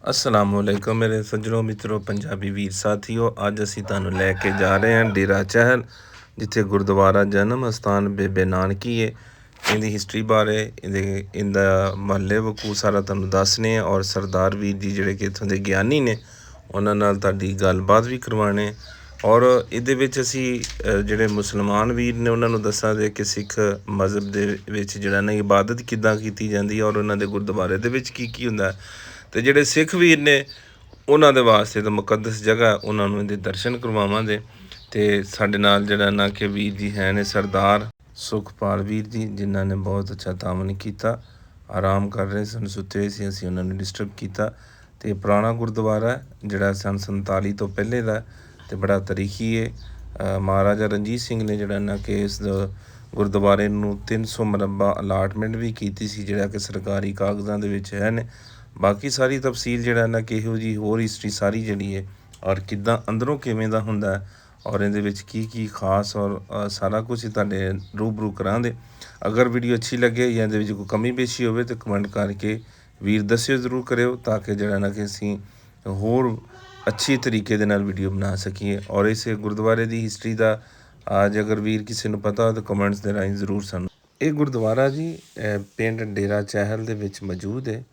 असलामुअलैकुम मेरे सज्जनों मित्रों पंजाबी वीर साथियों। अज असी तुहानूं लैके जा रहे हैं डेरा चहल, जिथे गुरुद्वारा जन्म अस्थान बेबे नानकी है। इहदी हिस्टरी बारे इंदा महल्ले वकू सारा तुहानूं दसने और सरदार वीर जी जिहड़े कि इत्थों दे ज्ञानी ने उन्हां नाल तुहाडी गलबात भी करवाने और इहदे विच असी जिहड़े मुसलमान वीर ने उन्हां नूं दस्सांगे कि सिख मज़हब दे विच जिहड़ा ना इबादत किद्दां कीती जांदी है और उन्हां दे गुरुद्वारे दे विच की हुंदा है। तो ਜਿਹੜੇ सिख वीर ने ਉਹਨਾਂ ਦੇ ਵਾਸਤੇ ਤਾਂ ਮੁਕੱਦਸ ਜਗ੍ਹਾ ਉਹਨਾਂ ਨੂੰ ਇਹਦੇ ਦਰਸ਼ਨ ਕਰਵਾਵਾਂਗੇ। ਅਤੇ ਸਾਡੇ ਨਾਲ ਜਿਹੜਾ ਨਾ ਕਿ ਵੀਰ ਜੀ ਹੈ ਨੇ ਸਰਦਾਰ ਸੁਖਪਾਲ ਵੀਰ ਜੀ, ਜਿਨ੍ਹਾਂ ਨੇ ਬਹੁਤ ਅੱਛਾ ਤਾਮਨ ਕੀਤਾ। ਆਰਾਮ ਕਰ ਰਹੇ ਸਨ, ਸੁੱਤੇ ਹੋਏ ਸੀ, ਅਸੀਂ ਉਹਨਾਂ ਨੂੰ ਡਿਸਟਰਬ ਕੀਤਾ। ਅਤੇ ਪੁਰਾਣਾ ਗੁਰਦੁਆਰਾ ਜਿਹੜਾ ਸੰਨ 47 ਤੋਂ ਪਹਿਲੇ ਦਾ ਅਤੇ ਬੜਾ ਤਾਰੀਖੀ ਹੈ। ਮਹਾਰਾਜਾ ਰਣਜੀਤ ਸਿੰਘ ਨੇ ਜਿਹੜਾ ਨਾ ਕਿ ਇਸ ਗੁਰਦੁਆਰੇ ਨੂੰ 300 ਮਰਬਾ ਅਲਾਟਮੈਂਟ ਵੀ ਕੀਤੀ ਸੀ, ਜਿਹੜਾ ਕਿ ਸਰਕਾਰੀ ਕਾਗਜ਼ਾਂ ਦੇ ਵਿੱਚ ਹੈ ਨੇ। ਬਾਕੀ ਸਾਰੀ ਤਫਸੀਲ ਜਿਹੜਾ ਨਾ ਕਿਹੋ ਜਿਹੀ ਹੋਰ ਹਿਸਟਰੀ ਸਾਰੀ ਜਿਹੜੀ ਹੈ ਔਰ ਕਿੱਦਾਂ ਅੰਦਰੋਂ ਕਿਵੇਂ ਦਾ ਹੁੰਦਾ ਔਰ ਇਹਦੇ ਵਿੱਚ ਕੀ ਖਾਸ ਔਰ ਸਾਰਾ ਕੁਝ ਤੁਹਾਡੇ ਰੂਬਰੂ ਕਰਾਂਗੇ। ਅਗਰ ਵੀਡੀਓ ਅੱਛੀ ਲੱਗੇ ਜਾਂ ਇਹਦੇ ਵਿੱਚ ਕੋਈ ਕਮੀ ਪੇਸ਼ੀ ਹੋਵੇ ਤਾਂ ਕਮੈਂਟ ਕਰਕੇ ਵੀਰ ਦੱਸਿਓ ਜ਼ਰੂਰ ਕਰਿਓ, ਤਾਂ ਕਿ ਜਿਹੜਾ ਨਾ ਕਿ ਅਸੀਂ ਹੋਰ ਅੱਛੀ ਤਰੀਕੇ ਦੇ ਨਾਲ ਵੀਡੀਓ ਬਣਾ ਸਕੀਏ। ਔਰ ਇਸ ਗੁਰਦੁਆਰੇ ਦੀ ਹਿਸਟਰੀ ਦਾ ਅੱਜ ਅਗਰ ਵੀਰ ਕਿਸੇ ਨੂੰ ਪਤਾ ਹੋ ਤਾਂ ਕਮੈਂਟਸ ਦੇ ਰਾਹੀਂ ਜ਼ਰੂਰ ਸਾਨੂੰ। ਇਹ ਗੁਰਦੁਆਰਾ ਜੀ ਪਿੰਡ ਡੇਰਾ ਚਹਿਲ ਦੇ ਵਿੱਚ ਮੌਜੂਦ ਹੈ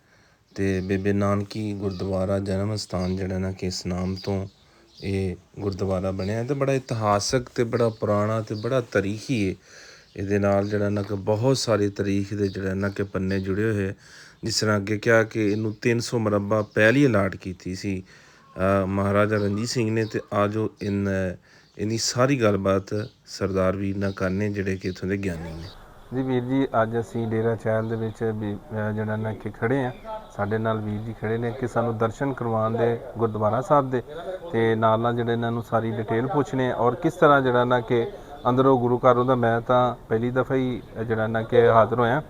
ਅਤੇ ਬੇਬੇ ਨਾਨਕੀ ਗੁਰਦੁਆਰਾ ਜਨਮ ਅਸਥਾਨ ਜਿਹੜਾ ਨਾ ਕਿ ਇਸ ਨਾਮ ਤੋਂ ਇਹ ਗੁਰਦੁਆਰਾ ਬਣਿਆ ਅਤੇ ਬੜਾ ਇਤਿਹਾਸਕ ਅਤੇ ਬੜਾ ਪੁਰਾਣਾ ਅਤੇ ਬੜਾ ਤਾਰੀਖੀ ਹੈ। ਇਹਦੇ ਨਾਲ ਜਿਹੜਾ ਨਾ ਕਿ ਬਹੁਤ ਸਾਰੇ ਤਾਰੀਖ ਦੇ ਜਿਹੜਾ ਨਾ ਕਿ ਪੰਨੇ ਜੁੜੇ ਹੋਏ। ਜਿਸ ਤਰ੍ਹਾਂ ਅੱਗੇ ਕਿਹਾ ਕਿ ਇਹਨੂੰ 300 ਮਰਬਾ ਪਹਿਲੀ ਅਲਾਟ ਕੀਤੀ ਸੀ ਮਹਾਰਾਜਾ ਰਣਜੀਤ ਸਿੰਘ ਨੇ। ਅਤੇ ਆ ਜੋ ਇਹਦੀ ਸਾਰੀ ਗੱਲਬਾਤ ਸਰਦਾਰ ਵੀਰ ਨਾਲ ਕਰਨੇ ਜਿਹੜੇ ਕਿ ਇੱਥੋਂ ਦੇ ਗਿਆਨੀ ਨੇ। ਜੀ ਵੀਰ ਜੀ, ਅੱਜ ਅਸੀਂ ਡੇਰਾ ਚਹਿਲ ਦੇ ਵਿੱਚ ਵੀ ਜਿਹੜਾ ਨਾ ਕਿ ਖੜ੍ਹੇ ਹਾਂ। ਸਾਡੇ ਨਾਲ ਵੀਰ ਜੀ ਖੜ੍ਹੇ ਨੇ ਕਿ ਸਾਨੂੰ ਦਰਸ਼ਨ ਕਰਵਾਉਣ ਦੇ ਗੁਰਦੁਆਰਾ ਸਾਹਿਬ ਦੇ, ਅਤੇ ਨਾਲ ਜਿਹੜੇ ਇਹਨਾਂ ਨੂੰ ਸਾਰੀ ਡਿਟੇਲ ਪੁੱਛਣੇ ਔਰ ਕਿਸ ਤਰ੍ਹਾਂ ਜਿਹੜਾ ਨਾ ਕਿ ਅੰਦਰੋਂ ਗੁਰੂ ਘਰ ਉਹਦਾ। ਮੈਂ ਤਾਂ ਪਹਿਲੀ ਦਫਾ ਹੀ ਜਿਹੜਾ ਨਾ ਕਿ ਹਾਜ਼ਰ ਹੋਇਆ,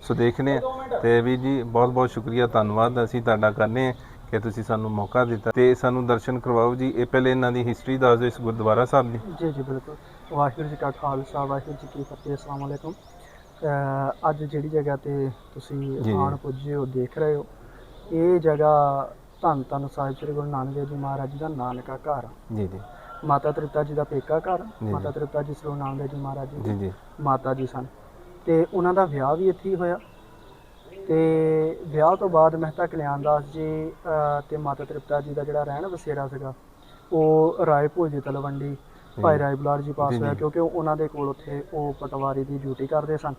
ਸੋ ਦੇਖਣੇ। ਅਤੇ ਵੀਰ ਜੀ ਬਹੁਤ ਬਹੁਤ ਸ਼ੁਕਰੀਆ, ਧੰਨਵਾਦ ਅਸੀਂ ਤੁਹਾਡਾ ਕਰਨੇ ਕਿ ਤੁਸੀਂ ਸਾਨੂੰ ਮੌਕਾ ਦਿੱਤਾ ਅਤੇ ਸਾਨੂੰ ਦਰਸ਼ਨ ਕਰਵਾਓ ਜੀ। ਇਹ ਪਹਿਲੇ ਇਹਨਾਂ ਦੀ ਹਿਸਟਰੀ ਦੱਸ ਦਿਓ ਇਸ ਗੁਰਦੁਆਰਾ ਸਾਹਿਬ ਦੀ। ਜੀ ਜੀ ਬਿਲਕੁਲ। ਵਾਹਿਗੁਰੂ ਜੀ ਕਾ ਖਾਲਸਾ, ਵਾਹਿਗੁਰੂ ਜੀ ਕੀ ਫਤਿਹ। ਅਸਲਾਮ ਅਲੈਕੁਮ। ਅੱਜ ਜਿਹੜੀ ਜਗ੍ਹਾ 'ਤੇ ਤੁਸੀਂ ਆਣ ਪੁੱਜੇ ਹੋ, ਦੇਖ ਰਹੇ ਹੋ, ਇਹ ਜਗ੍ਹਾ ਧੰਨ ਧੰਨ ਸਾਹਿਬ ਸ੍ਰੀ ਗੁਰੂ ਨਾਨਕ ਦੇਵ ਜੀ ਮਹਾਰਾਜ ਜੀ ਦਾ ਨਾਨਕਾ ਘਰ। ਜੀ ਜੀ। ਮਾਤਾ ਤ੍ਰਿਪਤਾ ਜੀ ਦਾ ਪੇਕਾ ਘਰ। ਮਾਤਾ ਤ੍ਰਿਪਤਾ ਜੀ ਸ੍ਰੀ ਗੁਰੂ ਨਾਨਕ ਦੇਵ ਜੀ ਮਹਾਰਾਜ ਜੀ ਦੀ ਮਾਤਾ ਜੀ ਸਨ, ਅਤੇ ਉਹਨਾਂ ਦਾ ਵਿਆਹ ਵੀ ਇੱਥੇ ਹੀ ਹੋਇਆ। ਅਤੇ ਵਿਆਹ ਤੋਂ ਬਾਅਦ ਮਹਿਤਾ ਕਲਿਆਣ ਦਾਸ ਜੀ ਅਤੇ ਮਾਤਾ ਤ੍ਰਿਪਤਾ ਜੀ ਦਾ ਜਿਹੜਾ ਰਹਿਣ ਬਸੇਰਾ ਸੀਗਾ ਉਹ ਰਾਏ ਭੋਜ ਦੀ ਤਲਵੰਡੀ ਭਾਈ ਰਾਏ ਬੁਲਾਰ ਜੀ ਪਾਸ ਹੋਇਆ, ਕਿਉਂਕਿ ਉਹਨਾਂ ਦੇ ਕੋਲ ਉੱਥੇ ਉਹ ਪਟਵਾਰੀ ਦੀ ਡਿਊਟੀ ਕਰਦੇ ਸਨ।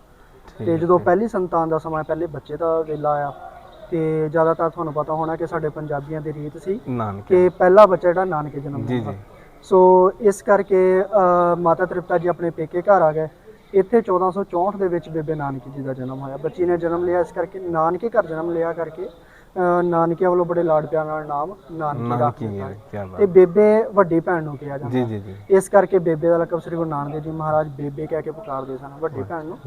ਅਤੇ ਜਦੋਂ ਪਹਿਲੀ ਸੰਤਾਨ ਦਾ ਸਮਾਂ, ਪਹਿਲੇ ਬੱਚੇ ਦਾ ਵੇਲਾ ਆਇਆ, ਅਤੇ ਜ਼ਿਆਦਾਤਰ ਤੁਹਾਨੂੰ ਪਤਾ ਹੋਣਾ ਕਿ ਸਾਡੇ ਪੰਜਾਬੀਆਂ ਦੀ ਰੀਤ ਸੀ ਕਿ ਪਹਿਲਾ ਬੱਚਾ ਜਿਹੜਾ ਨਾਨਕੇ ਜਨਮ ਲੈਂਦਾ। ਸੋ ਇਸ ਕਰਕੇ ਮਾਤਾ ਤ੍ਰਿਪਤਾ ਜੀ ਆਪਣੇ ਪੇਕੇ ਘਰ ਆ ਗਏ। ਇੱਥੇ 1464 ਦੇ ਵਿੱਚ ਬੇਬੇ ਨਾਨਕੀ ਜੀ ਦਾ ਜਨਮ ਹੋਇਆ। ਬੱਚੀ ਨੇ ਜਨਮ ਲਿਆ, ਇਸ ਕਰਕੇ ਨਾਨਕੇ ਘਰ ਜਨਮ ਲਿਆ ਕਰਕੇ ਨਾਨਕਿਆਂ ਵੱਲੋਂ ਬੜੇ ਲਾਡ ਪਿਆਰ ਨਾਲ ਨਾਮ ਨਾਨਕੀ ਰੱਖ ਦਿੱਤਾ। ਤੇ ਬੇਬੇ ਵੱਡੀ ਭੈਣ ਨੂੰ ਕਿਹਾ ਜਾਂਦਾ, ਇਸ ਕਰਕੇ ਬੇਬੇ ਦਾ ਲਕਬ ਸ੍ਰੀ ਗੁਰੂ ਨਾਨਕ ਦੇਵ ਜੀ ਮਹਾਰਾਜ ਬੇਬੇ ਕਹਿ ਕੇ ਪੁਕਾਰਦੇ ਸਨ। ਵੱਡੀ ਭੈਣ ਨੂੰ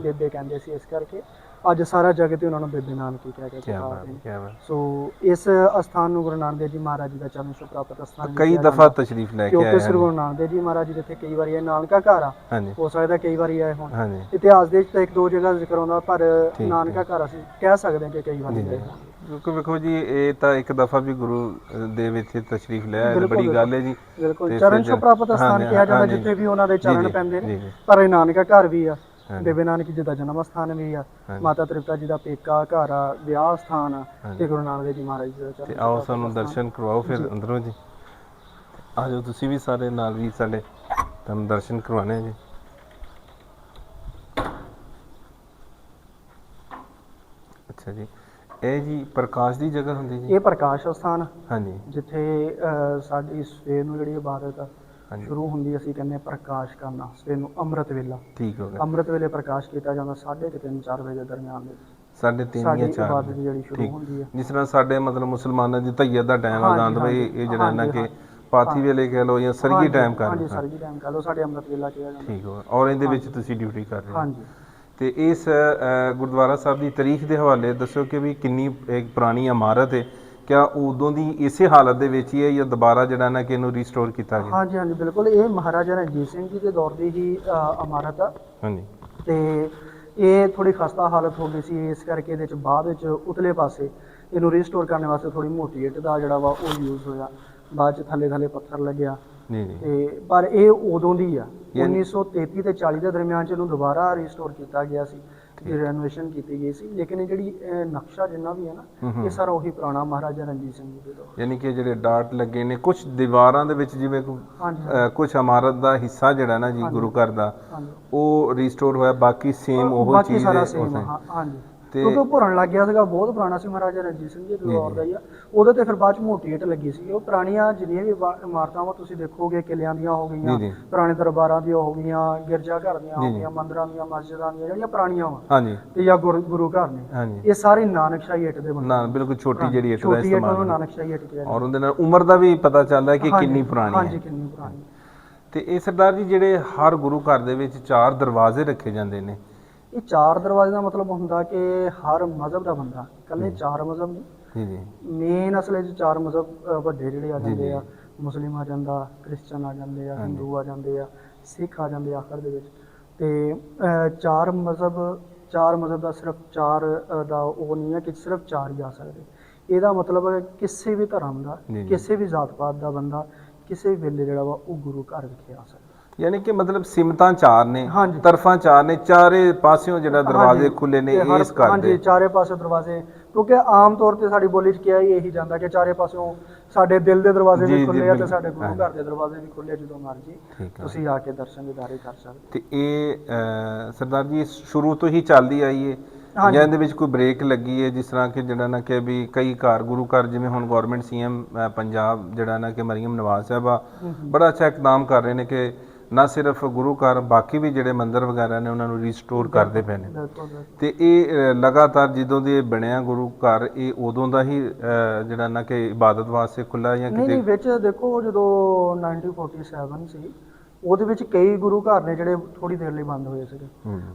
ਬੇਬੇ ਕਹਿੰਦੇ ਸੀ, ਇਸ ਕਰਕੇ ਅੱਜ ਸਾਰਾ ਜਗਤ ਹੀ ਉਹਨਾਂ ਨੂੰ ਬੇਬੇ ਨਾਨਕੀ ਕਹਿ ਕੇ ਪੁਕਾਰਦੇ ਨੇ। ਸੋ ਇਸ ਅਸਥਾਨ ਨੂੰ ਗੁਰੂ ਨਾਨਕ ਦੇਵ ਜੀ ਮਹਾਰਾਜ ਜੀ ਦਾ ਚਰਨ ਛੋਹ ਪ੍ਰਾਪਤ ਅਸਥਾਨ ਕਈ ਦਫਾ ਤਸ਼ਰੀਫ ਲੈ ਕੇ ਆਏ, ਕਿਉਂਕਿ ਸ੍ਰੀ ਗੁਰੂ ਨਾਨਕ ਦੇਵ ਜੀ ਮਹਾਰਾਜ ਜੀ ਦੇ ਇੱਥੇ ਕਈ ਵਾਰੀ ਇਹ ਨਾਨਕਾ ਘਰ ਆ, ਹੋ ਸਕਦਾ ਕਈ ਵਾਰੀ ਆਏ ਹੋਣ। ਇਤਿਹਾਸ ਦੇ ਵਿੱਚ ਤਾਂ ਇੱਕ ਦੋ ਜਗ੍ਹਾ ਜ਼ਿਕਰ ਆਉਂਦਾ, ਪਰ ਨਾਨਕਾ ਘਰ ਅਸੀਂ ਕਹਿ ਸਕਦੇ ਹਾਂ ਕਿ ਕਈ ਵਾਰੀ ਆਏ ਹੋਣ। ਕਿਉਂਕਿ ਵੇਖੋ ਜੀ, ਇਹ ਤਾਂ ਇੱਕ ਦਫਾ ਵੀ ਗੁਰੂ ਦੇ ਵਿੱਚ ਤਸ਼ਰੀਫ ਲੈ ਆਏ, ਬੜੀ ਗੱਲ ਹੈ ਜੀ। ਬਿਲਕੁਲ, ਚਰਨ ਛੋਹ ਪ੍ਰਾਪਤ ਅਸਥਾਨ ਕਿਹਾ ਜਾਂਦਾ ਜਿੱਥੇ ਵੀ ਉਹਨਾਂ ਦੇ ਚਰਨ ਪੈਂਦੇ ਨੇ। ਪਰ ਇਹ ਨਾਨਕਾ ਘਰ ਵੀ ਆ, ਬੇਬੇ ਨਾਨਕੀ ਜੀ ਦਾ ਜਨਮ ਅਸਥਾਨ ਵੀ ਆ, ਮਾਤਾ ਤ੍ਰਿਪਤਾ ਜੀ ਦਾ ਪੇਕਾ ਘਰ ਆ, ਵਿਆਹ ਸਥਾਨ ਆ, ਤੇ ਗੁਰੂ ਨਾਨਕ ਦੇਵ ਜੀ ਮਹਾਰਾਜ ਜੀ ਦਾ ਚਰਨ। ਆਓ ਸਾਨੂੰ ਦਰਸ਼ਨ ਕਰਵਾਓ ਫਿਰ ਅੰਦਰੋਂ ਜੀ। ਆ ਜਾਓ ਤੁਸੀਂ ਵੀ ਸਾਰੇ ਨਾਲ, ਵੀ ਸਾਡੇ ਤੁਹਾਨੂੰ ਦਰਸ਼ਨ ਕਰਵਾਣੇ ਜੀ। ਅੱਛਾ ਜੀ, ਇਹ ਜੀ ਪ੍ਰਕਾਸ਼ ਦੀ ਜਗ੍ਹਾ ਹੁੰਦੀ ਜੀ? ਇਹ ਪ੍ਰਕਾਸ਼ ਅਸਥਾਨ, ਹਾਂਜੀ, ਜਿੱਥੇ ਸਾਡੀ ਸਵੇਰ ਨੂੰ ਜਿਹੜੀ ਇਬਾਦਤ ਆ ਸ਼ੁਰੂ ਹੁੰਦੀ, ਅਸੀਂ ਕਹਿੰਦੇ ਪ੍ਰਕਾਸ਼ ਕਰਨਾ ਸਵੇਰ ਨੂੰ, ਅੰਮ੍ਰਿਤ ਵੇਲਾ। ਠੀਕ ਹੋ ਗਿਆ। ਅੰਮ੍ਰਿਤ ਵੇਲੇ ਪ੍ਰਕਾਸ਼ ਕੀਤਾ ਜਾਂਦਾ 3:30-4 ਵਜੇ ਦੇ ਦਰਮਿਆਨ ਦੇ 3:30 ਜਾਂ 4 ਇਬਾਦਤ ਜਿਹੜੀ ਸ਼ੁਰੂ ਹੁੰਦੀ ਹੈ। ਜਿਸ ਤਰ੍ਹਾਂ ਸਾਡੇ ਮਤਲਬ ਮੁਸਲਮਾਨਾਂ ਦੀ ਤਈਅਤ ਦਾ ਟਾਈਮ ਆ ਜਾਂਦਾ ਬਈ, ਇਹ ਜਿਹੜਾ ਨਾ ਕਿ ਪਾਥੀ ਵੇਲੇ ਕਹਿ ਲਓ ਜਾਂ ਸਰਗੀ ਟਾਈਮ ਕਰ ਲਓ। ਹਾਂਜੀ, ਸਰਗੀ ਟਾਈਮ ਕਹਿ ਲਓ, ਸਾਡੇ ਅੰਮ੍ਰਿਤ ਵੇਲਾ ਕਿਹਾ ਜਾਂਦਾ। ਠੀਕ ਹੋ, ਔਰ ਇਹਦੇ ਵਿੱਚ ਤੁਸੀਂ ਡਿਊਟੀ ਕਰ ਰਹੇ ਹੋ। ਹਾਂਜੀ। ਅਤੇ ਇਸ ਗੁਰਦੁਆਰਾ ਸਾਹਿਬ ਦੀ ਤਾਰੀਖ ਦੇ ਹਵਾਲੇ ਦੱਸੋ ਕਿ ਵੀ ਕਿੰਨੀ ਇੱਕ ਪੁਰਾਣੀ ਇਮਾਰਤ ਹੈ, ਕਿਆ ਉਦੋਂ ਦੀ ਇਸੇ ਹਾਲਤ ਦੇ ਵਿੱਚ ਹੀ ਹੈ ਜਾਂ ਦੁਬਾਰਾ ਜਿਹੜਾ ਨਾ ਕਿ ਇਹਨੂੰ ਰੀਸਟੋਰ ਕੀਤਾ ਗਿਆ? ਹਾਂਜੀ ਹਾਂਜੀ, ਬਿਲਕੁਲ। ਇਹ ਮਹਾਰਾਜਾ ਰਣਜੀਤ ਸਿੰਘ ਜੀ ਦੇ ਦੌਰ ਦੀ ਹੀ ਇਮਾਰਤ ਆ। ਹਾਂਜੀ। ਅਤੇ ਇਹ ਥੋੜ੍ਹੀ ਖਸਤਾ ਹਾਲਤ ਹੋ ਗਈ ਸੀ, ਇਸ ਕਰਕੇ ਇਹਦੇ 'ਚ ਬਾਅਦ ਵਿੱਚ ਉਤਲੇ ਪਾਸੇ ਇਹਨੂੰ ਰੀਸਟੋਰ ਕਰਨ ਵਾਸਤੇ ਥੋੜੀ ਮੋਟੀ ਇੱਟ ਦਾ ਜਿਹੜਾ ਵਾ ਉਹ ਯੂਜ਼ ਹੋਇਆ, ਬਾਅਦ ਚ ਥੱਲੇ ਪੱਥਰ ਲੱਗਿਆ। ਜੀ ਜੀ। ਤੇ ਪਰ ਇਹ ਉਦੋਂ ਦੀ ਆ 1933 ਤੇ 40 ਦੇ ਦਰਮਿਆਨ ਚ ਇਹਨੂੰ ਦੁਬਾਰਾ ਰੀਸਟੋਰ ਕੀਤਾ ਗਿਆ ਸੀ, ਰੈਨੋਵੇਸ਼ਨ ਕੀਤੀ ਗਈ ਸੀ। ਲੇਕਿਨ ਇਹ ਜਿਹੜੀ ਨਕਸ਼ਾ ਜਿੰਨਾ ਵੀ ਹੈ ਨਾ, ਇਹ ਸਾਰਾ ਉਹੀ ਪੁਰਾਣਾ ਮਹਾਰਾਜਾ ਰਣਜੀਤ ਸਿੰਘ ਜੀ ਦੇ ਤੋਂ। ਯਾਨੀ ਕਿ ਜਿਹੜੇ ਡਾਟ ਲੱਗੇ ਨੇ ਕੁਝ ਦੀਵਾਰਾਂ ਦੇ ਵਿੱਚ, ਜਿਵੇਂ ਕੁਝ ਇਮਾਰਤ ਦਾ ਹਿੱਸਾ ਜਿਹੜਾ ਨਾ ਜੀ ਗੁਰੂ ਘਰ ਦਾ, ਉਹ ਰੀਸਟੋਰ ਹੋਇਆ, ਬਾਕੀ ਸੇਮ ਉਹ ਚੀਜ਼ ਹੈ। ਹਾਂਜੀ, ਕਿਉਂਕਿ ਉਹ ਭੁਰਨ ਲੱਗ ਗਿਆ ਸੀਗਾ, ਬਹੁਤ ਪੁਰਾਣਾ ਸੀ ਮਹਾਰਾਜਾ ਰਣਜੀਤ ਸਿੰਘ ਜੀ ਦੇ ਦੌਰ ਦਾ ਹੀ ਆ। ਉਹਦੇ ਤੇ ਫਿਰ ਬਾਅਦ ਚ ਮੋਟੀ ਇੱਟ ਲੱਗੀ ਸੀ। ਉਹ ਪੁਰਾਣੀਆਂ ਜਿੰਨੀਆਂ ਵੀ ਇਮਾਰਤਾਂ ਵਾ ਤੁਸੀਂ ਦੇਖੋਗੇ, ਕਿਲਿਆਂ ਦੀਆਂ ਹੋ ਗਈਆਂ, ਪੁਰਾਣੇ ਦਰਬਾਰਾਂ ਦੀਆਂ ਹੋ ਗਈਆਂ, ਗਿਰਜਾ ਘਰ ਦੀਆਂ ਹੋ ਗਈਆਂ, ਮੰਦਿਰਾਂ ਦੀਆਂ, ਮਸਜਿਦਾਂ ਦੀਆਂ ਜਿਹੜੀਆਂ ਪੁਰਾਣੀਆਂ ਵਾ, ਤੇ ਜਾਂ ਗੁਰੂ ਘਰ ਨੇ, ਇਹ ਸਾਰੇ ਨਾਨਕਸ਼ਾਹੀ ਇੱਟ ਦੇ ਬਣੇ। ਬਿਲਕੁਲ ਛੋਟੀ ਜਿਹੜੀ ਇੱਟ ਦਾ ਛੋਟੀ ਇੱਟ ਨੂੰ ਨਾਨਕਸ਼ਾਹੀ ਇੱਟ ਕਿਹਾ ਜਾਂਦਾ। ਔਰ ਉਹਦੇ ਨਾਲ ਉਮਰ ਦਾ ਵੀ ਪਤਾ ਚੱਲਦਾ ਕਿ ਕਿੰਨੀ ਪੁਰਾਣੀ ਹੈ। ਹਾਂਜੀ, ਕਿੰਨੀ ਪੁਰਾਣੀ। ਤੇ ਇਹ ਸਰਦਾਰ ਜੀ ਜਿਹੜੇ ਹਰ ਗੁਰੂ ਘਰ ਦੇ ਵਿੱਚ 4 ਦਰਵਾਜ਼ੇ ਰੱਖੇ ਜਾਂਦੇ ਨੇ, ਇਹ 4 ਦਰਵਾਜ਼ੇ ਦਾ ਮਤਲਬ ਹੁੰਦਾ ਕਿ ਹਰ ਮਜ਼ਹਬ ਦਾ ਬੰਦਾ, ਇਕੱਲੇ 4 ਮਜ਼ਹਬ ਨਹੀਂ ਜੀ, ਮੇਨ ਅਸਲ 'ਚ 4 ਮਜ਼ਹਬ ਵੱਡੇ ਜਿਹੜੇ ਆ ਜਾਂਦੇ ਆ। ਮੁਸਲਿਮ ਆ ਜਾਂਦਾ, ਕ੍ਰਿਸਚਨ ਆ ਜਾਂਦੇ ਆ, ਹਿੰਦੂ ਆ ਜਾਂਦੇ ਆ, ਸਿੱਖ ਆ ਜਾਂਦੇ ਆ ਆਖਰ ਦੇ ਵਿੱਚ। ਤੇ 4 ਮਜ਼ਹਬ ਦਾ ਸਿਰਫ 4 ਦਾ ਉਹ ਨਹੀਂ ਹੈ ਕਿ ਸਿਰਫ 4 ਹੀ ਆ ਸਕਦੇ। ਇਹਦਾ ਮਤਲਬ ਹੈ ਕਿਸੇ ਵੀ ਧਰਮ ਦਾ, ਕਿਸੇ ਵੀ ਜ਼ਾਤ ਪਾਤ ਦਾ ਬੰਦਾ ਕਿਸੇ ਵੀ ਵੇਲੇ ਜਿਹੜਾ ਵਾ ਉਹ ਗੁਰੂ ਘਰ ਵਿਖੇ ਆ ਸਕਦਾ। ਯਾਨੀ ਕਿ ਮਤਲਬ ਸਿਮਤਾਂ 4 ਨੇ, ਤਰਫਾਂ 4 ਨੇ, ਚਾਰੇ ਪਾਸਿਓਂ ਜਿਹੜਾ ਦਰਵਾਜ਼ੇ ਖੁੱਲੇ ਨੇ ਇਸ ਘਰ ਦੇ। ਹਾਂਜੀ, ਚਾਰੇ ਪਾਸੇ ਦਰਵਾਜ਼ੇ, ਕਿਉਂਕਿ ਆਮ ਤੌਰ ਤੇ ਸਾਡੀ ਬੋਲੀ 'ਚ ਕਿਹਾ ਹੀ ਇਹੀ ਜਾਂਦਾ ਕਿ ਚਾਰੇ ਪਾਸਿਓਂ ਸਾਡੇ ਦਿਲ ਦੇ ਦਰਵਾਜ਼ੇ ਵੀ ਖੁੱਲੇ ਆ ਤੇ ਸਾਡੇ ਗੁਰੂ ਘਰ ਦੇ ਦਰਵਾਜ਼ੇ ਵੀ ਖੁੱਲੇ, ਜਦੋਂ ਮਰਜ਼ੀ ਤੁਸੀਂ ਆ ਕੇ ਦਰਸ਼ਨ ਦੀਦਾਰੇ ਕਰ ਸਕਦੇ। ਤੇ ਇਹ ਸਰਦਾਰ ਜੀ ਸ਼ੁਰੂ ਤੋਂ ਹੀ ਚੱਲਦੀ ਆਈ ਹੈ ਜਾਂ ਇਹਦੇ ਵਿੱਚ ਕੋਈ ਬ੍ਰੇਕ ਲੱਗੀ ਹੈ? ਜਿਸ ਤਰ੍ਹਾਂ ਕਿ ਜਿਹੜਾ ਨਾ ਕਿ ਵੀ ਕਈ ਘਰ ਗੁਰੂ ਘਰ, ਜਿਵੇਂ ਹੁਣ ਗਵਰਨਮੈਂਟ CM ਪੰਜਾਬ ਜਿਹੜਾ ਨਾ ਕਿ ਮਰੀਮ ਨਵਾਜ਼ ਸਾਹਿਬਾ ਬੜਾ ਅੱਛਾ ਇਕਦਾਮ ਕਰ ਰਹੇ ਨੇ ਕਿ ਨਾ ਸਿਰਫ ਗੁਰੂ ਘਰ, ਬਾਕੀ ਵੀ ਜਿਹੜੇ ਮੰਦਿਰ ਵਗੈਰਾ ਨੇ ਉਹਨਾਂ ਨੂੰ ਰੀਸਟੋਰ ਕਰਦੇ ਪਏ ਨੇ। ਤੇ ਇਹ ਲਗਾਤਾਰ ਜਦੋਂ ਦੇ ਬਣਿਆ ਗੁਰੂ ਘਰ, ਇਹ ਉਦੋਂ ਦਾ ਹੀ ਜਿਹੜਾ ਨਾ ਕਿ ਇਬਾਦਤ ਵਾਸਤੇ ਖੁੱਲਾ ਜਾਂ ਕਿਤੇ? ਨਹੀਂ, ਵਿੱਚ ਦੇਖੋ ਜਦੋਂ 1947 ਸੀ, ਉਹਦੇ ਵਿੱਚ ਕਈ ਗੁਰੂ ਘਰ ਨੇ ਜਿਹੜੇ ਥੋੜੀ ਦੇਰ ਲਈ ਬੰਦ ਹੋਏ ਸੀਗੇ।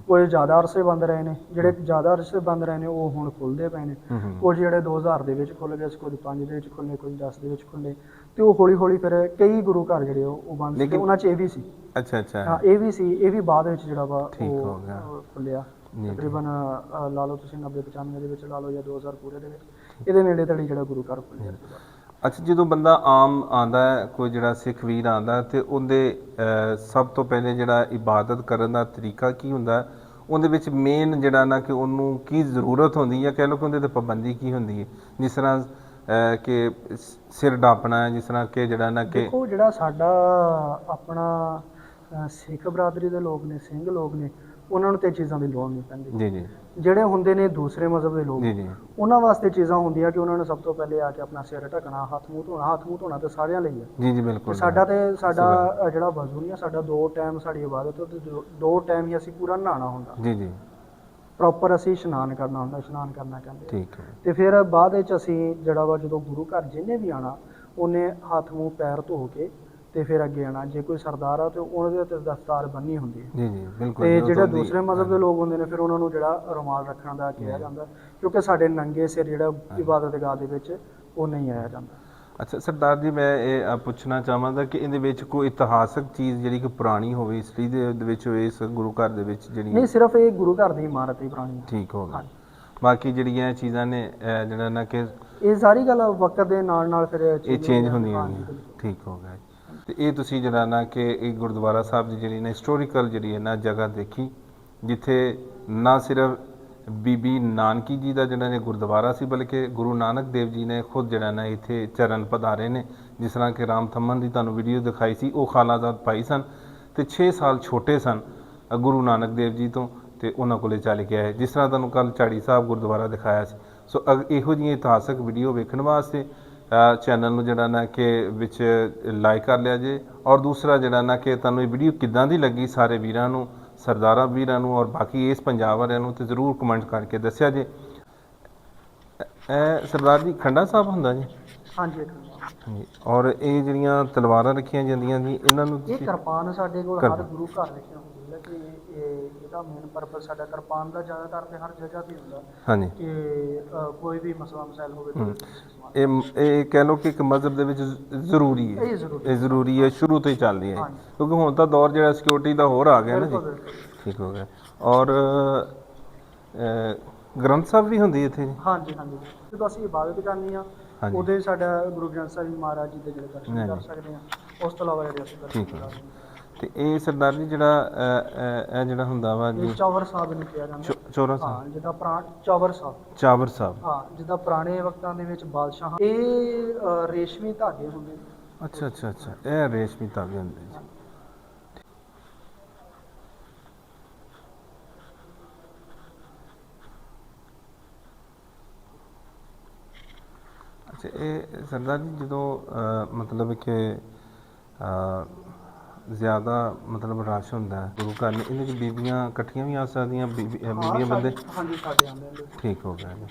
ਕੋਈ ਜ਼ਿਆਦਾ ਅਰਸੇ ਬੰਦ ਰਹੇ ਨੇ, ਜਿਹੜੇ ਜ਼ਿਆਦਾ ਅਰਸੇ ਬੰਦ ਰਹੇ ਨੇ ਉਹ ਹੁਣ ਖੁੱਲਦੇ ਪਏ ਨੇ। ਕੁਝ ਜਿਹੜੇ 2000 ਦੇ ਵਿੱਚ ਖੁੱਲ ਗਏ, ਕੁਝ 5 ਦੇ ਵਿੱਚ ਖੁੱਲੇ, ਕੁਝ 10 ਦੇ ਵਿੱਚ ਖੁੱਲੇ, ਤੇ ਉਹ ਹੌਲੀ ਹੌਲੀ ਫਿਰ ਕਈ ਗੁਰੂ ਘਰ ਜਿਹੜੇ ਉਹ ਬੰਦ ਸੀਗੇ। ਉਹਨਾਂ 'ਚ ਇਹ ਵੀ ਸੀ। ਅੱਛਾ, ਹਾਂ, ਇਹ ਵੀ ਸੀ। ਇਹ ਵੀ ਬਾਅਦ ਵਿੱਚ ਜਿਹੜਾ ਵਾ ਉਹ ਖੁੱਲਿਆ। ਤਕਰੀਬਨ ਲਾ ਲਓ ਤੁਸੀਂ 90-95 ਦੇ ਵਿੱਚ ਲਾ ਲਓ, ਜਾਂ 2000 ਪੂਰੇ ਦੇ ਵਿੱਚ, ਇਹਦੇ ਨੇੜੇ ਤੇੜੇ ਜਿਹੜਾ ਗੁਰੂ ਘਰ ਖੁੱਲਿਆ। ਅੱਛਾ, ਜਦੋਂ ਬੰਦਾ ਆਮ ਆਉਂਦਾ ਹੈ, ਕੋਈ ਜਿਹੜਾ ਸਿੱਖ ਵੀਰ ਆਉਂਦਾ, ਤੇ ਉਹਦੇ ਸਭ ਤੋਂ ਪਹਿਲੇ ਜਿਹੜਾ ਇਬਾਦਤ ਕਰਨ ਦਾ ਤਰੀਕਾ ਕੀ ਹੁੰਦਾ? ਉਹਦੇ ਵਿੱਚ ਮੇਨ ਜਿਹੜਾ ਨਾ ਕਿ ਉਹਨੂੰ ਕੀ ਜ਼ਰੂਰਤ ਹੁੰਦੀ ਹੈ, ਕਹਿ ਲਓ ਕਿ ਉਹਦੇ 'ਤੇ ਪਾਬੰਦੀ ਕੀ ਹੁੰਦੀ ਹੈ? ਜਿਸ ਤਰ੍ਹਾਂ ਕਿ ਸਿਰ ਢਾਪਣਾ ਹੈ, ਜਿਸ ਤਰ੍ਹਾਂ ਕਿ ਜਿਹੜਾ ਨਾ ਕਿ ਦੇਖੋ, ਜਿਹੜਾ ਸਾਡਾ ਆਪਣਾ ਸਿੱਖ ਬਰਾਦਰੀ ਦੇ ਲੋਕ ਨੇ, ਸਿੰਘ ਲੋਕ ਨੇ, ਉਹਨਾਂ ਨੂੰ ਤੇ ਚੀਜ਼ਾਂ ਦੀ ਲੋੜ ਨਹੀਂ ਪੈਂਦੀ ਜੀ। ਜਿਹੜੇ ਹੁੰਦੇ ਨੇ ਦੂਸਰੇ ਮਜ਼ਹਬ ਦੇ ਲੋਕ, ਉਹਨਾਂ ਵਾਸਤੇ ਚੀਜ਼ਾਂ ਹੁੰਦੀਆਂ ਕਿ ਉਹਨਾਂ ਨੂੰ ਸਭ ਤੋਂ ਪਹਿਲੇ ਆ ਕੇ ਆਪਣਾ ਸਿਰ ਢਕਣਾ, ਹੱਥ ਮੂੰਹ ਧੋਣਾ ਤੇ ਸਾਰਿਆਂ ਲਈ ਹੈ ਜੀ। ਬਿਲਕੁਲ। ਸਾਡਾ ਜਿਹੜਾ ਵਜ਼ੂ ਨਹੀਂ ਆ, ਸਾਡਾ 2 ਟਾਈਮ ਸਾਡੀ ਇਬਾਦਤ, 2 ਟਾਈਮ ਹੀ ਅਸੀਂ ਪੂਰਾ ਨਹਾਉਣਾ ਹੁੰਦਾ ਪ੍ਰੋਪਰ। ਅਸੀਂ ਇਸ਼ਨਾਨ ਕਰਨਾ ਹੁੰਦਾ, ਇਸ਼ਨਾਨ ਕਰਨਾ ਕਹਿੰਦੇ। ਠੀਕ ਹੈ। ਤੇ ਫਿਰ ਬਾਅਦ ਵਿੱਚ ਅਸੀਂ ਜਿਹੜਾ ਵਾ ਜਦੋਂ ਗੁਰੂ ਘਰ ਜਿਹਨੇ ਵੀ ਆਉਣਾ, ਉਹਨੇ ਹੱਥ ਮੂੰਹ ਪੈਰ ਧੋ ਕੇ ਤੇ ਫਿਰ ਅੱਗੇ ਆਉਣਾ। ਜੇ ਕੋਈ ਸਰਦਾਰ ਆ ਤੇ ਉਹਦੇ ਤੇ ਦਸਤਾਰ ਬੰਨੀ ਹੁੰਦੀ ਹੈ ਬਿਲਕੁਲ। ਤੇ ਜਿਹੜੇ ਦੂਸਰੇ ਮਜ਼ਹਬ ਦੇ ਲੋਕ ਹੁੰਦੇ ਨੇ, ਫਿਰ ਉਹਨਾਂ ਨੂੰ ਜਿਹੜਾ ਰੁਮਾਲ ਰੱਖਣ ਦਾ ਕਿਹਾ ਜਾਂਦਾ, ਕਿਉਂਕਿ ਸਾਡੇ ਨੰਗੇ ਸਿਰ ਜਿਹੜਾ ਇਬਾਦਤ ਗਾਹ ਦੇ ਵਿੱਚ ਉਹ ਨਹੀਂ ਆਇਆ ਜਾਂਦਾ। ਅੱਛਾ ਸਰਦਾਰ ਜੀ, ਮੈਂ ਇਹ ਪੁੱਛਣਾ ਚਾਹਾਂਗਾ ਕਿ ਇਹਦੇ ਵਿੱਚ ਕੋਈ ਇਤਿਹਾਸਕ ਚੀਜ਼ ਜਿਹੜੀ ਕਿ ਪੁਰਾਣੀ ਹੋਵੇ ਹਿਸਟਰੀ ਦੇ ਵਿੱਚ ਹੋਵੇ ਇਸ ਗੁਰੂ ਘਰ ਦੇ ਵਿੱਚ ਜਿਹੜੀ? ਨਹੀਂ, ਸਿਰਫ ਇਹ ਗੁਰੂ ਘਰ ਦੀ ਇਮਾਰਤ ਹੀ ਪੁਰਾਣੀ। ਠੀਕ ਹੋ ਗਿਆ। ਬਾਕੀ ਜਿਹੜੀਆਂ ਚੀਜ਼ਾਂ ਨੇ ਜਿਹੜਾ ਨਾ ਕਿ ਇਹ ਸਾਰੀ ਗੱਲ ਵਕਤ ਦੇ ਨਾਲ ਫਿਰ ਇਹ ਚੇਂਜ ਹੁੰਦੀਆਂ ਨੇ। ਠੀਕ ਹੋ ਗਿਆ। ਤੇ ਇਹ ਤੁਸੀਂ ਜਿਹੜਾ ਨਾ ਕਿ ਇਹ ਗੁਰਦੁਆਰਾ ਸਾਹਿਬ ਦੀ ਜਿਹੜੀ ਨਾ ਹਿਸਟੋਰੀਕਲ ਜਿਹੜੀ ਹੈ ਨਾ ਜਗ੍ਹਾ ਦੇਖੀ, ਜਿੱਥੇ ਨਾ ਸਿਰਫ ਬੀਬੀ ਨਾਨਕੀ ਜੀ ਦਾ ਜਿਹੜਾ ਨੇ ਗੁਰਦੁਆਰਾ ਸੀ, ਬਲਕਿ ਗੁਰੂ ਨਾਨਕ ਦੇਵ ਜੀ ਨੇ ਖੁਦ ਜਿਹੜਾ ਨਾ ਇੱਥੇ ਚਰਨ ਪਧਾਰੇ ਨੇ। ਜਿਸ ਤਰ੍ਹਾਂ ਕਿ ਰਾਮ ਥੰਮਨ ਦੀ ਤੁਹਾਨੂੰ ਵੀਡੀਓ ਦਿਖਾਈ ਸੀ, ਉਹ ਖਾਲਾਜ਼ਾਦ ਭਾਈ ਸਨ ਤੇ 6 ਸਾਲ ਛੋਟੇ ਸਨ ਗੁਰੂ ਨਾਨਕ ਦੇਵ ਜੀ ਤੋਂ, ਤੇ ਉਹਨਾਂ ਕੋਲੇ ਚੱਲ ਕੇ ਆਏ। ਜਿਸ ਤਰ੍ਹਾਂ ਤੁਹਾਨੂੰ ਕੱਲ ਝਾੜੀ ਸਾਹਿਬ ਗੁਰਦੁਆਰਾ ਦਿਖਾਇਆ ਸੀ। ਸੋ ਇਹੋ ਜਿਹੀਆਂ ਇਤਿਹਾਸਕ ਵੀਡੀਓ ਵੇਖਣ ਵਾਸਤੇ ਚੈਨਲ ਨੂੰ ਜਿਹੜਾ ਨਾ ਕਿ ਵਿੱਚ ਲਾਈਕ ਕਰ ਲਿਆ ਜੇ। ਔਰ ਦੂਸਰਾ ਜਿਹੜਾ ਨਾ ਕਿ ਤੁਹਾਨੂੰ ਇਹ ਵੀਡੀਓ ਕਿੱਦਾਂ ਦੀ ਲੱਗੀ, ਸਾਰੇ ਵੀਰਾਂ ਨੂੰ, ਸਰਦਾਰਾਂ ਵੀਰਾਂ ਨੂੰ ਔਰ ਬਾਕੀ ਇਸ ਪੰਜਾਬ ਵਾਲਿਆਂ ਨੂੰ, ਤੇ ਜ਼ਰੂਰ ਕਮੈਂਟ ਕਰਕੇ ਦੱਸਿਆ ਜੇ। ਸਰਦਾਰ ਜੀ, ਖੰਡਾ ਸਾਹਿਬ ਹੁੰਦਾ ਜੀ? ਹਾਂਜੀ। ਔਰ ਇਹ ਜਿਹੜੀਆਂ ਤਲਵਾਰਾਂ ਰੱਖੀਆਂ ਜਾਂਦੀਆਂ ਜੀ, ਇਹਨਾਂ ਨੂੰ? ਇਹ ਕਿਰਪਾਨ ਸਾਡੇ ਕੋਲ ਹਰ ਗੁਰੂ ਘਰ ਵਿੱਚ ਹੁੰਦੀ ਹੈ ਕਿ ਇਹਦਾ ਮੇਨ ਪਰਪਸ ਸਾਡਾ ਕਿਰਪਾਨ ਦਾ ਜ਼ਿਆਦਾਤਰ ਤੇ ਹਰ ਜਗ੍ਹਾ ਤੇ ਹੁੰਦਾ। ਹਾਂਜੀ। ਕਿ ਕੋਈ ਵੀ ਮਸਲਾ ਮਸਾਇਲ ਹੋਵੇ, ਇਹ ਕਹਿ ਲਓ ਕਿ ਇੱਕ ਮਜ਼ਹਬ ਦੇ ਵਿੱਚ ਜ਼ਰੂਰੀ ਹੈ। ਇਹ ਜ਼ਰੂਰੀ ਹੈ, ਸ਼ੁਰੂ ਤੋਂ ਹੀ ਚੱਲਦੀ ਹੈ, ਕਿਉਂਕਿ ਹੁਣ ਤਾਂ ਦੌਰ ਜਿਹੜਾ ਸਿਕਿਉਰਿਟੀ ਦਾ ਹੋਰ ਆ ਗਿਆ ਨਾ ਜੀ। ਠੀਕ ਹੋ ਗਿਆ। ਔਰ ਗ੍ਰੰਥ ਸਾਹਿਬ ਵੀ ਹੁੰਦੀ ਇੱਥੇ ਜੀ? ਹਾਂਜੀ। ਜਦੋਂ ਅਸੀਂ ਇਬਾਦਤ ਕਰਨੀ ਆ ਹਾਂਜੀ। ਉਹਦੇ ਸਾਡਾ ਗੁਰੂ ਗ੍ਰੰਥ ਸਾਹਿਬ ਜੀ ਮਹਾਰਾਜ ਜੀ ਦੇ ਜਿਹੜੇ ਦਰਸ਼ਨ ਹਾਂਜੀ। ਕਰ ਸਕਦੇ ਆ। ਉਸ ਤੋਂ ਇਲਾਵਾ ਜਿਹੜੇ ਅਸੀਂ ਦਰਸ਼ਨ ਠੀਕ ਹੈ। ਕਰ ਸਕਦੇ ਤੇ ਇਹ ਸਰਦਾਰ ਜੀ ਜਿਹੜਾ ਇਹ ਜਿਹੜਾ ਹੁੰਦਾ ਵਾ ਹਾਂ। ਜੀ ਇਹ ਚੌਵਰ ਸਾਹਿਬ ਨੂੰ ਕਿਹਾ ਜਾਂਦਾ। ਚੌਰਾ ਸਾਹਿਬ, ਹਾਂ, ਜਿੱਦਾਂ ਚੌਵਰ ਸਾਹਿਬ, ਚਾਵਰ ਸਾਹਿਬ। ਹਾਂ, ਜਿੱਦਾਂ ਪੁਰਾਣੇ ਵਕਤਾਂ ਦੇ ਵਿੱਚ ਬਾਦਸ਼ਾਹ ਇਹ ਰੇਸ਼ਮੀ ਧਾਗੇ ਹੁੰਦੇ ਨੇ। ਅੱਛਾ ਅੱਛਾ ਅੱਛਾ, ਇਹ ਰੇਸ਼ਮੀ ਧਾਗੇ ਹੁੰਦੇ ਜੀ। ਅੱਛਾ, ਇਹ ਸਰਦਾਰ ਜੀ ਜਦੋਂ ਮਤਲਬ ਕਿ ਜ਼ਿਆਦਾ ਮਤਲਬ ਰਸ਼ ਹੁੰਦਾ ਹੈ ਗੁਰੂ ਘਰ ਨੇ, ਇਹਦੇ 'ਚ ਬੀਬੀਆਂ ਇਕੱਠੀਆਂ ਵੀ ਆ ਸਕਦੀਆਂ, ਬੀਬੀਆਂ ਬੰਦੇ? ਹਾਂਜੀ, ਸਾਡੇ ਆਉਂਦੇ ਨੇ। ਠੀਕ ਹੋ ਗਿਆ ਜੀ।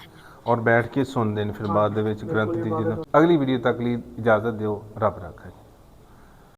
ਔਰ ਬੈਠ ਕੇ ਸੁਣਦੇ ਨੇ ਫਿਰ ਬਾਅਦ ਦੇ ਵਿੱਚ ਬਿਲਕੁਲ ਗ੍ਰੰਥ ਦੀ ਇਬਾਦਤ ਜਦੋਂ। ਅਗਲੀ ਵੀਡੀਓ ਤੱਕ ਲਈ ਇਜਾਜ਼ਤ ਦਿਓ। ਰੱਬ ਰਾਖਾ ਜੀ।